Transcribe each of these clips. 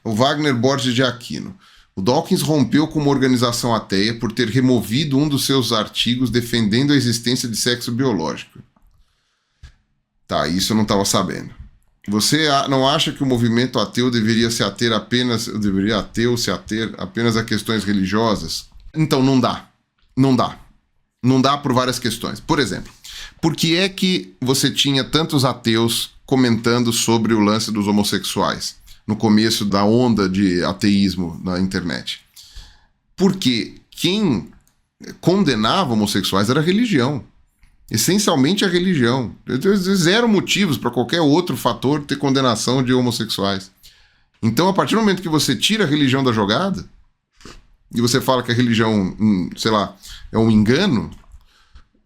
O Wagner Borges de Aquino. O Dawkins rompeu com uma organização ateia por ter removido um dos seus artigos defendendo a existência de sexo biológico. Tá, isso eu não estava sabendo. Você não acha que o movimento ateu deveria se ater apenas a questões religiosas? Então, não dá. Não dá. Não dá por várias questões. Por exemplo, por que é que você tinha tantos ateus comentando sobre o lance dos homossexuais no começo da onda de ateísmo na internet? Porque quem condenava homossexuais era a religião. Essencialmente a religião. Zero motivos para qualquer outro fator ter condenação de homossexuais. Então, a partir do momento que você tira a religião da jogada e você fala que a religião, sei lá, é um engano,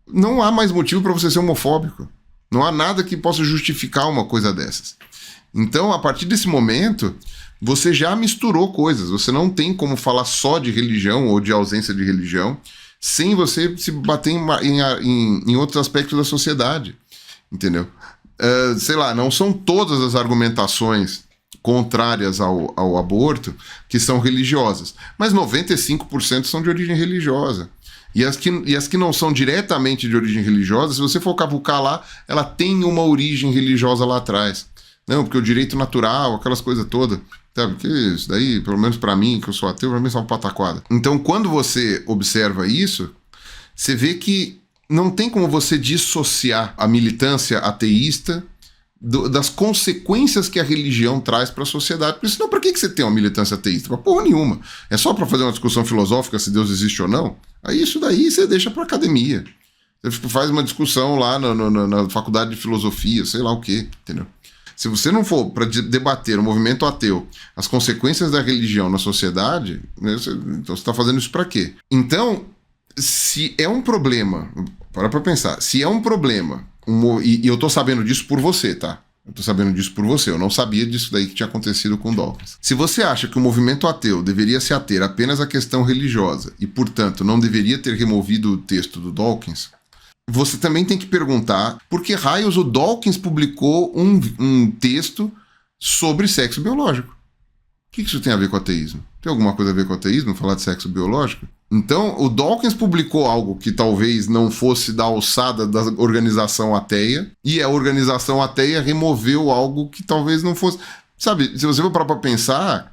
não há mais motivo para você ser homofóbico. Não há nada que possa justificar uma coisa dessas. Então, a partir desse momento, você já misturou coisas. Você não tem como falar só de religião ou de ausência de religião sem você se bater em outros aspectos da sociedade. Entendeu? Sei lá, não são todas as argumentações contrárias ao aborto que são religiosas, mas 95% são de origem religiosa. E as que não são diretamente de origem religiosa, se você for cavucar lá, ela tem uma origem religiosa lá atrás. Não, porque o direito natural, aquelas coisas todas, sabe? Que isso daí, pelo menos pra mim, que eu sou ateu, pra mim é uma pataquada. Então, quando você observa isso, você vê que não tem como você dissociar a militância ateísta das consequências que a religião traz para a sociedade. Porque senão, para que você tem uma militância ateísta? Pra porra nenhuma. É só para fazer uma discussão filosófica se Deus existe ou não? Aí isso daí você deixa para academia. Você faz uma discussão lá na faculdade de filosofia, sei lá o quê, entendeu? Se você não for para debater o movimento ateu, as consequências da religião na sociedade, né, então você está fazendo isso para quê? Então, se é um problema, para pensar, se é um problema, e eu tô sabendo disso por você, tá? Eu tô sabendo disso por você, eu não sabia disso daí que tinha acontecido com Dawkins. Se você acha que o movimento ateu deveria se ater apenas à questão religiosa e, portanto, não deveria ter removido o texto do Dawkins, você também tem que perguntar por que raios o Dawkins publicou um texto sobre sexo biológico. O que isso tem a ver com ateísmo? Tem alguma coisa a ver com ateísmo, falar de sexo biológico? Então, o Dawkins publicou algo que talvez não fosse da alçada da organização ateia, e a organização ateia removeu algo que talvez não fosse... Sabe, se você for parar para pensar,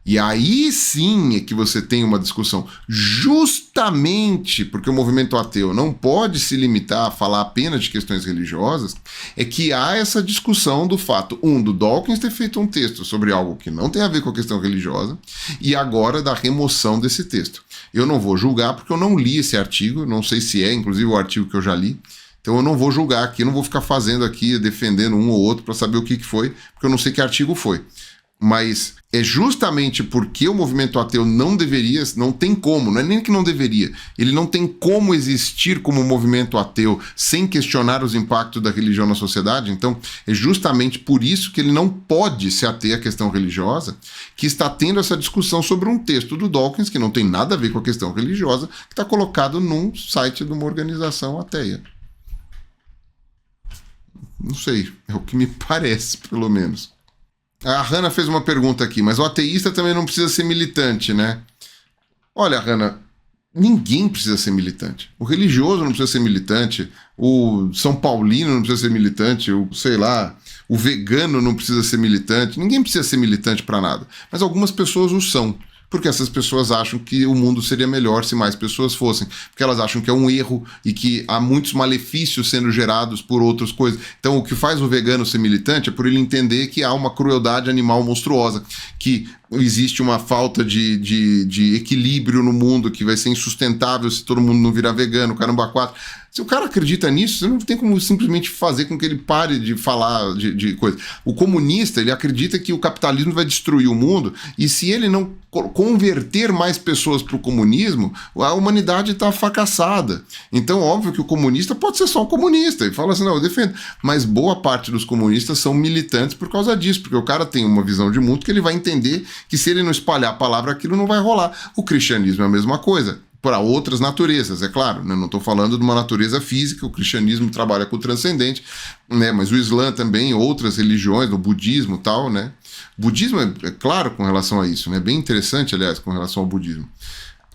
e aí sim é que você tem uma discussão, justamente porque o movimento ateu não pode se limitar a falar apenas de questões religiosas, é que há essa discussão do fato, do Dawkins ter feito um texto sobre algo que não tem a ver com a questão religiosa, e agora da remoção desse texto. Eu não vou julgar porque eu não li esse artigo, não sei se é, inclusive, o artigo que eu já li, então eu não vou julgar aqui, não vou ficar fazendo aqui, defendendo um ou outro para saber o que foi, porque eu não sei que artigo foi. Mas é justamente porque o movimento ateu não deveria, não tem como, não é nem que não deveria, ele não tem como existir como movimento ateu sem questionar os impactos da religião na sociedade. Então é justamente por isso que ele não pode se ater à questão religiosa, que está tendo essa discussão sobre um texto do Dawkins que não tem nada a ver com a questão religiosa, que está colocado num site de uma organização ateia. Não sei, é o que me parece, pelo menos. A Hannah fez uma pergunta aqui, mas o ateísta também não precisa ser militante, né? Olha, Hannah, ninguém precisa ser militante. O religioso não precisa ser militante, o São Paulino não precisa ser militante, o vegano não precisa ser militante, ninguém precisa ser militante para nada. Mas algumas pessoas o são. Porque essas pessoas acham que o mundo seria melhor se mais pessoas fossem. Porque elas acham que é um erro e que há muitos malefícios sendo gerados por outras coisas. Então, o que faz o vegano ser militante é por ele entender que há uma crueldade animal monstruosa, que existe uma falta de equilíbrio no mundo, que vai ser insustentável se todo mundo não virar vegano, caramba, quatro. Se o cara acredita nisso, você não tem como simplesmente fazer com que ele pare de falar de coisa. O comunista, ele acredita que o capitalismo vai destruir o mundo, e se ele não converter mais pessoas para o comunismo, a humanidade está fracassada. Então, óbvio que o comunista pode ser só um comunista, e fala assim, não, eu defendo. Mas boa parte dos comunistas são militantes por causa disso, porque o cara tem uma visão de mundo que ele vai entender que se ele não espalhar a palavra, aquilo não vai rolar. O cristianismo é a mesma coisa. Para outras naturezas, é claro, né? Não estou falando de uma natureza física, o cristianismo trabalha com o transcendente, né? Mas o Islã também, outras religiões, o budismo e tal, né? Budismo é claro com relação a isso, né? Bem interessante, aliás, com relação ao budismo.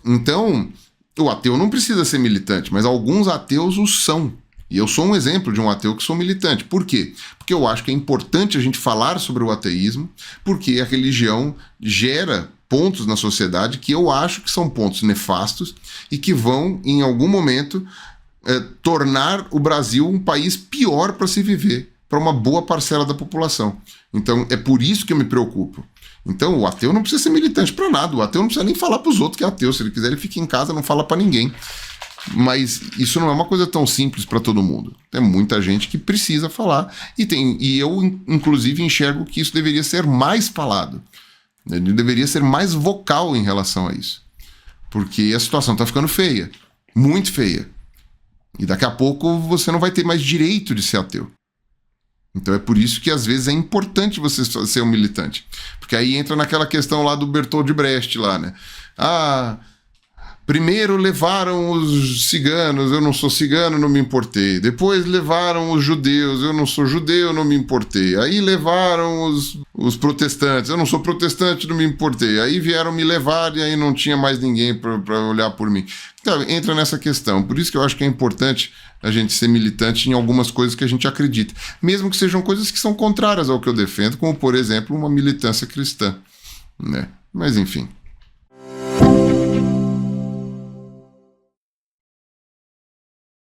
Então, o ateu não precisa ser militante, mas alguns ateus o são. E eu sou um exemplo de um ateu que sou militante. Por quê? Porque eu acho que é importante a gente falar sobre o ateísmo, porque a religião gera pontos na sociedade que eu acho que são pontos nefastos e que vão, em algum momento, tornar o Brasil um país pior para se viver, para uma boa parcela da população. Então, é por isso que eu me preocupo. Então, o ateu não precisa ser militante para nada. O ateu não precisa nem falar para os outos que é ateu. Se ele quiser, ele fica em casa, não fala para ninguém. Mas isso não é uma coisa tão simples para todo mundo. Tem muita gente que precisa falar. E eu, inclusive, enxergo que isso deveria ser mais falado. Ele deveria ser mais vocal em relação a isso. Porque a situação está ficando feia. Muito feia. E daqui a pouco você não vai ter mais direito de ser ateu. Então é por isso que às vezes é importante você ser um militante. Porque aí entra naquela questão lá do Bertold Brecht lá, né? Primeiro levaram os ciganos, eu não sou cigano, não me importei. Depois levaram os judeus, eu não sou judeu, não me importei. Aí levaram os protestantes, eu não sou protestante, não me importei. Aí vieram me levar e aí não tinha mais ninguém para olhar por mim. Então, entra nessa questão. Por isso que eu acho que é importante a gente ser militante em algumas coisas que a gente acredita. Mesmo que sejam coisas que são contrárias ao que eu defendo, como, por exemplo, uma militância cristã, né? Mas, enfim.